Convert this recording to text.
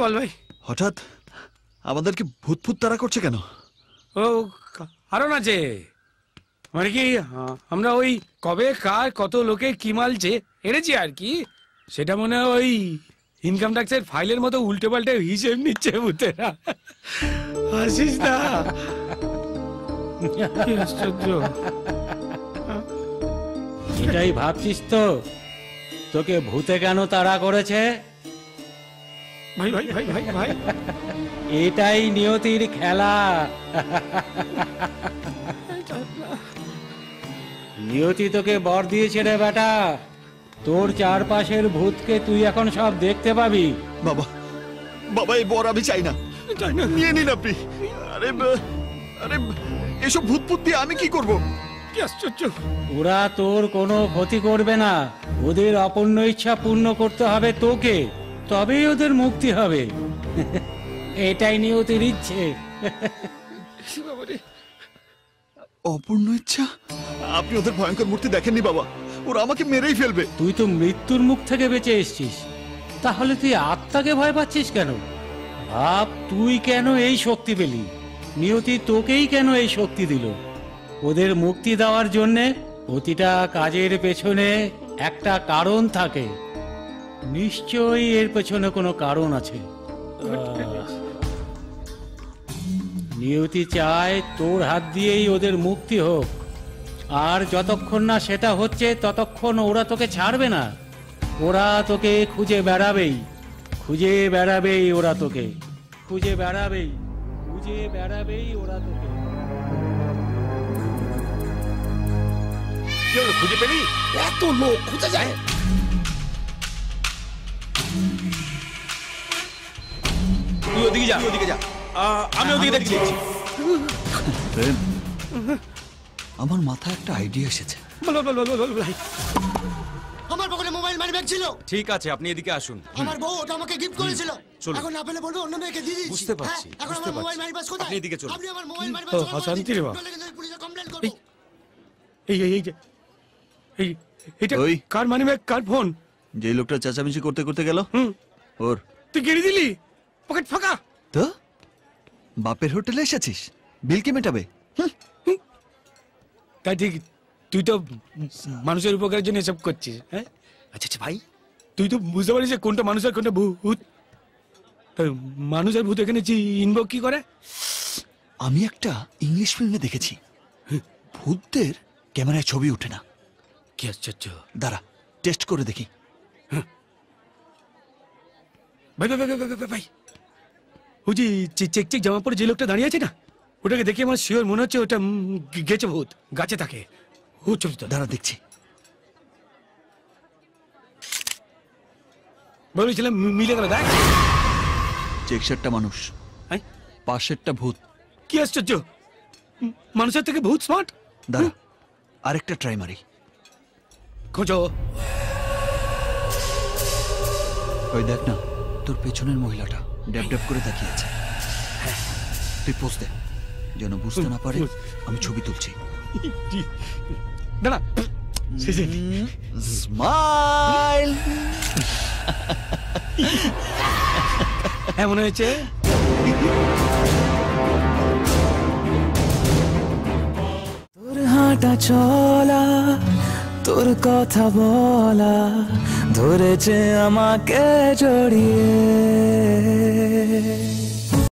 বল ভাই। হঠাৎ আমাদেরকে ভূত ভূত তাড়া করছে কেন? ও কারণ আছে, মানে কি আমরা ওই কবে কার কত লোকে কি মালছে এনেছি আর কি, সেটা মনে হয় ওই ইনকাম ট্যাক্সের ফাইলের মতো উল্টে পাল্টে হিসেব নিচ্ছে ভূতেরা। হাসিস না, কি আশ্চর্য। এটাই ভাবছিস তো তোকে ভূতে কেন তাড়া করেছে? ভাই ভাই ভাই ভাই ভাই, এটাই নিয়তির খেলা। নিয়তি তোকে বর দিয়েছে রে বেটা, তোর চারপাশের ভূতকে তুই এখন সব দেখতে পাবি। বাবা বাবা, এই বর আমি চাই না, নিয়ে নিন আপনি। আরে আরে, এসব ভূত ভূত দিয়ে আমি কি করব? কি আশ্চর্য। ওরা তোর কোনো ক্ষতি করবে না, ওদের অপূর্ণ ইচ্ছা পূর্ণ করতে হবে তোকে, তবেই ওদের মুক্তি হবে। এটাই নিয়তির ইচ্ছে। অপূর্ণ ইচ্ছা? আপনি ওদের ভয়ঙ্কর মূর্তি দেখেননি বাবা, ওরা আমাকে মেরেই ফেলবে। তুই তো মৃত্যুর মুখ থেকে বেঁচে এসছিস, তাহলে তুই আত্মাকে ভয় পাচ্ছিস কেন? ভাব তুই কেন এই শক্তি পেলি, নিয়তি তোকেই কেন এই শক্তি দিল। ওদের মুক্তি দেওয়ার জন্যে প্রতিটা কাজের পেছনে একটা কারণ থাকে, নিশ্চয়ই এর পেছনে কোনো কারণ আছে। নিয়তি চায় তোর হাত দিয়েই ওদের মুক্তি হোক, আর যতক্ষণ না সেটা হচ্ছে ততক্ষণ ওরা তোকে ছাড়বে না। ওরা তোকে খুঁজে বেড়াবেই, খুঁজে বেড়াবেই, ওরা তোকে খুঁজে বেড়াবেই, খুঁজে বেড়াবেই ওরা তোকে। খুঁজে পেলি? এত লোক খুঁজে যায়। তুই ওদিকে যা, ওদিকে যা, আমি ওদিকে দেখছি। আমার মাথায় একটা আইডিয়া এসেছে। বল বল বল বল ভাই। আমার পকেটে মোবাইল মানি ব্যাগ ছিল। ঠিক আছে, আপনি এদিকে আসুন। আমার বউ ওটা আমাকে গিফট করেছিল। এখন না পেলে বলবো অন্য মেয়েকে দিয়ে দিয়েছি। বুঝতে পারছি, এখন আমার মোবাইল মানি ব্যাগ কোথায়? আপনি এদিকে চলুন। আপনি আমার মোবাইল মানি ও ব্যাগ অশান্তি রে বাবা। পুলিশে কমপ্লেইন করব। এই এই এই এটা ওই কার মানি ব্যাগ, কার ফোন? যে লোকটা চেঁচামেচি করতে করতে গেল, ওর। তুই গেড়ে দিলি, পকেট ফাঁকা। তো বাপের হোটেলে এসেছিস, বিল কে মেটাবে? তাই ঠিক, তুই তো মানুষের উপকারের জন্য এসব করছিস। হ্যাঁ আচ্ছা আচ্ছা ভাই, তুই তো বুঝতে পারিস যে কোনটা মানুষ আর কোনটা ভূত। মানুষ আর ভূত এখানে চিনব কি করে? আমি একটা ইংলিশ ফিল্মে দেখেছি, ভূতদের ক্যামেরায় ছবি ওঠে না। কি আশ্চর্য। দাঁড়া, টেস্ট করে দেখি। ভাই ভাই ভাই ভাই ভাই, ওই যে চেক চেক জামা পরে যে লোকটা দাঁড়িয়ে আছে না, ওটাকে দেখে আমার শিওর মনে হচ্ছে ওটা গেছে ভূত, গাছে থাকে। ও চলছে তো, দাঁড়া দেখছি। বলেছিলাম মিলে গেল। দেখ, চেক শার্টটা মানুষ, পাশেরটা ভূত। কি আশ্চর্য, মানুষের থেকে ভূত স্মার্ট। দাঁড়া, আরেকটা ট্রাই মারি। খোঁজো। ওই দেখ না, তোর পেছনের মহিলাটা ড্যাব ড্যাব করে তাকিয়ে আছে। তুই পোজ দে, যেন বুঝতে না পারে আমি ছবি তুলছি। দাঁড়া, স্মাইল। এমন হয়েছে। তোর হাঁটা চলা, তোর কথা বলা ধরেছে আমাকে জড়িয়ে।